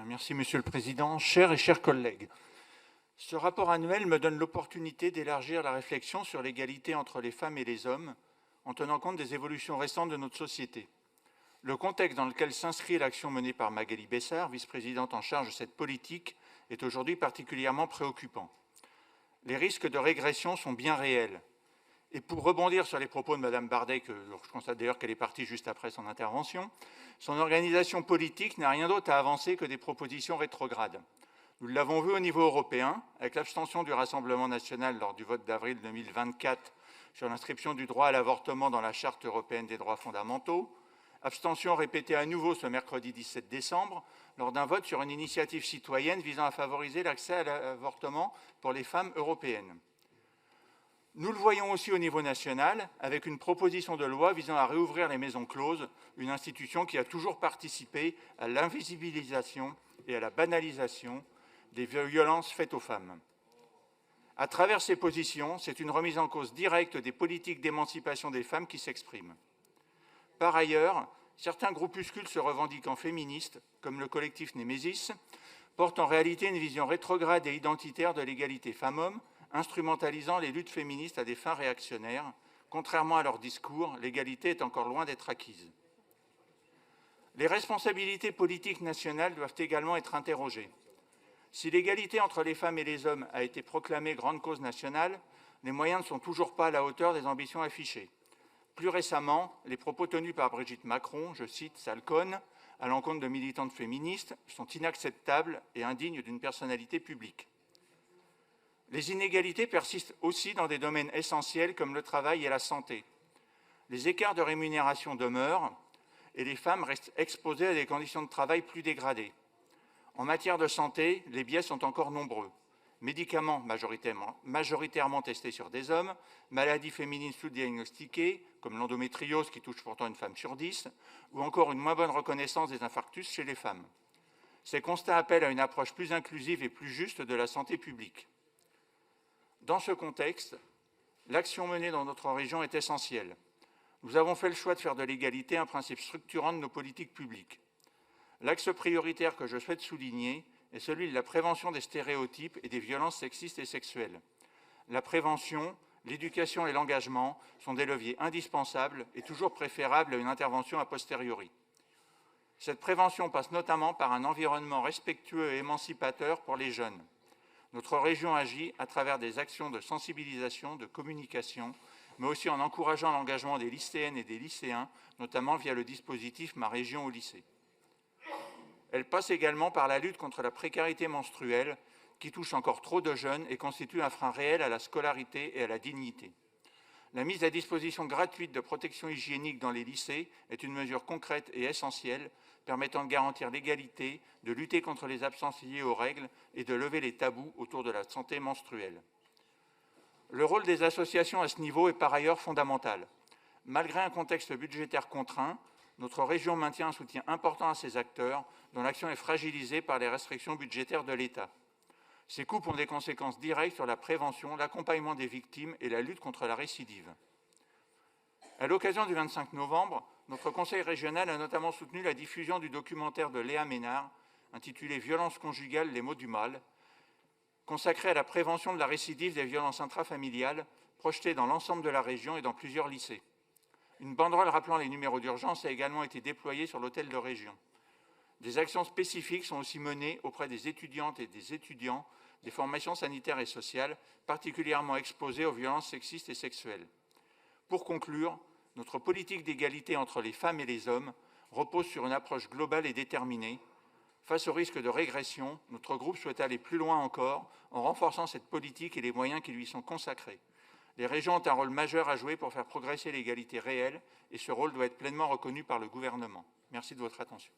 Merci Monsieur le Président. Chers et chers collègues, ce rapport annuel me donne l'opportunité d'élargir la réflexion sur l'égalité entre les femmes et les hommes en tenant compte des évolutions récentes de notre société. Le contexte dans lequel s'inscrit l'action menée par Magali Bessard, vice-présidente en charge de cette politique, est aujourd'hui particulièrement préoccupant. Les risques de régression sont bien réels. Et pour rebondir sur les propos de Mme Bardet, que je constate d'ailleurs qu'elle est partie juste après son intervention, son organisation politique n'a rien d'autre à avancer que des propositions rétrogrades. Nous l'avons vu au niveau européen, avec l'abstention du Rassemblement national lors du vote d'avril 2024 sur l'inscription du droit à l'avortement dans la Charte européenne des droits fondamentaux, abstention répétée à nouveau ce mercredi 17 décembre lors d'un vote sur une initiative citoyenne visant à favoriser l'accès à l'avortement pour les femmes européennes. Nous le voyons aussi au niveau national, avec une proposition de loi visant à réouvrir les maisons closes, une institution qui a toujours participé à l'invisibilisation et à la banalisation des violences faites aux femmes. À travers ces positions, c'est une remise en cause directe des politiques d'émancipation des femmes qui s'expriment. Par ailleurs, certains groupuscules se revendiquant féministes, comme le collectif Némésis, portent en réalité une vision rétrograde et identitaire de l'égalité femmes-hommes, instrumentalisant les luttes féministes à des fins réactionnaires. Contrairement à leur discours, l'égalité est encore loin d'être acquise. Les responsabilités politiques nationales doivent également être interrogées. Si l'égalité entre les femmes et les hommes a été proclamée grande cause nationale, les moyens ne sont toujours pas à la hauteur des ambitions affichées. Plus récemment, les propos tenus par Brigitte Macron, je cite, « sale conne », à l'encontre de militantes féministes, sont inacceptables et indignes d'une personnalité publique. Les inégalités persistent aussi dans des domaines essentiels comme le travail et la santé. Les écarts de rémunération demeurent et les femmes restent exposées à des conditions de travail plus dégradées. En matière de santé, les biais sont encore nombreux. Médicaments majoritairement testés sur des hommes, maladies féminines sous-diagnostiquées, comme l'endométriose qui touche pourtant une femme sur 10, ou encore une moins bonne reconnaissance des infarctus chez les femmes. Ces constats appellent à une approche plus inclusive et plus juste de la santé publique. Dans ce contexte, l'action menée dans notre région est essentielle. Nous avons fait le choix de faire de l'égalité un principe structurant de nos politiques publiques. L'axe prioritaire que je souhaite souligner est celui de la prévention des stéréotypes et des violences sexistes et sexuelles. La prévention, l'éducation et l'engagement sont des leviers indispensables et toujours préférables à une intervention a posteriori. Cette prévention passe notamment par un environnement respectueux et émancipateur pour les jeunes. Notre région agit à travers des actions de sensibilisation, de communication, mais aussi en encourageant l'engagement des lycéennes et des lycéens, notamment via le dispositif Ma région au lycée. Elle passe également par la lutte contre la précarité menstruelle, qui touche encore trop de jeunes et constitue un frein réel à la scolarité et à la dignité. La mise à disposition gratuite de protection hygiénique dans les lycées est une mesure concrète et essentielle, permettant de garantir l'égalité, de lutter contre les absences liées aux règles et de lever les tabous autour de la santé menstruelle. Le rôle des associations à ce niveau est par ailleurs fondamental. Malgré un contexte budgétaire contraint, notre région maintient un soutien important à ces acteurs, dont l'action est fragilisée par les restrictions budgétaires de l'État. Ces coupes ont des conséquences directes sur la prévention, l'accompagnement des victimes et la lutte contre la récidive. À l'occasion du 25 novembre, notre conseil régional a notamment soutenu la diffusion du documentaire de Léa Ménard, intitulé « Violences conjugales, les maux du mal », consacré à la prévention de la récidive des violences intrafamiliales, projeté dans l'ensemble de la région et dans plusieurs lycées. Une banderole rappelant les numéros d'urgence a également été déployée sur l'hôtel de région. Des actions spécifiques sont aussi menées auprès des étudiantes et des étudiants des formations sanitaires et sociales, particulièrement exposés aux violences sexistes et sexuelles. Pour conclure, notre politique d'égalité entre les femmes et les hommes repose sur une approche globale et déterminée. Face au risque de régression, notre groupe souhaite aller plus loin encore en renforçant cette politique et les moyens qui lui sont consacrés. Les régions ont un rôle majeur à jouer pour faire progresser l'égalité réelle et ce rôle doit être pleinement reconnu par le gouvernement. Merci de votre attention.